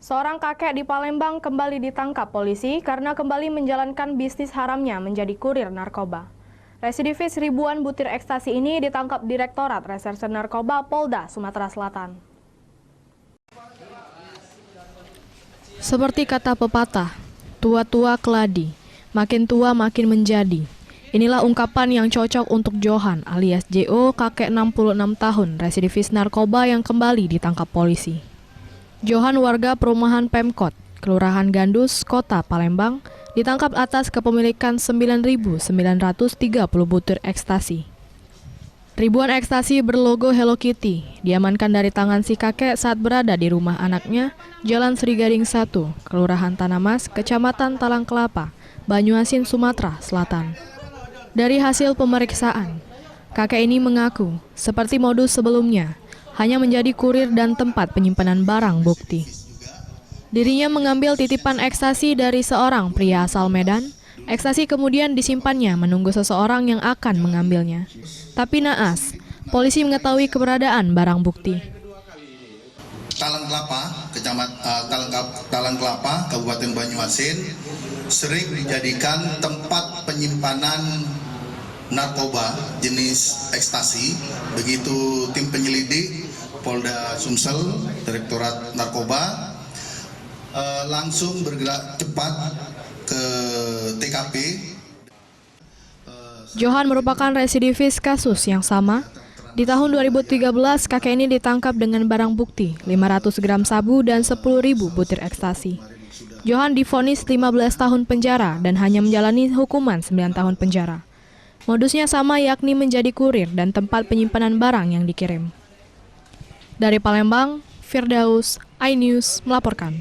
Seorang kakek di Palembang kembali ditangkap polisi karena kembali menjalankan bisnis haramnya menjadi kurir narkoba. Residivis ribuan butir ekstasi ini ditangkap Direktorat Reserse Narkoba Polda Sumatera Selatan. Seperti kata pepatah, tua-tua keladi, makin tua makin menjadi. Inilah ungkapan yang cocok untuk Johan alias JO, kakek 66 tahun, residivis narkoba yang kembali ditangkap polisi. Johan warga perumahan Pemkot, Kelurahan Gandus, Kota Palembang, ditangkap atas kepemilikan 9.930 butir ekstasi. Ribuan ekstasi berlogo Hello Kitty diamankan dari tangan si kakek saat berada di rumah anaknya, Jalan Sri Gading 1, Kelurahan Tanamas, Kecamatan Talang Kelapa, Banyuasin, Sumatera Selatan. Dari hasil pemeriksaan, kakek ini mengaku, seperti modus sebelumnya, hanya menjadi kurir dan tempat penyimpanan barang bukti. Dirinya mengambil titipan ekstasi dari seorang pria asal Medan. Ekstasi kemudian disimpannya menunggu seseorang yang akan mengambilnya. Tapi naas, polisi mengetahui keberadaan barang bukti. Talang Kelapa, Kabupaten Banyuasin, sering dijadikan tempat penyimpanan narkoba jenis ekstasi. Begitu tim penyelidik Polda Sumsel, Direktorat Narkoba, langsung bergerak cepat ke TKP. Johan merupakan residivis kasus yang sama. Di tahun 2013, kakek ini ditangkap dengan barang bukti 500 gram sabu dan 10.000 butir ekstasi. Johan divonis 15 tahun penjara dan hanya menjalani hukuman 9 tahun penjara. Modusnya sama, yakni menjadi kurir dan tempat penyimpanan barang yang dikirim. Dari Palembang, Firdaus, iNews melaporkan.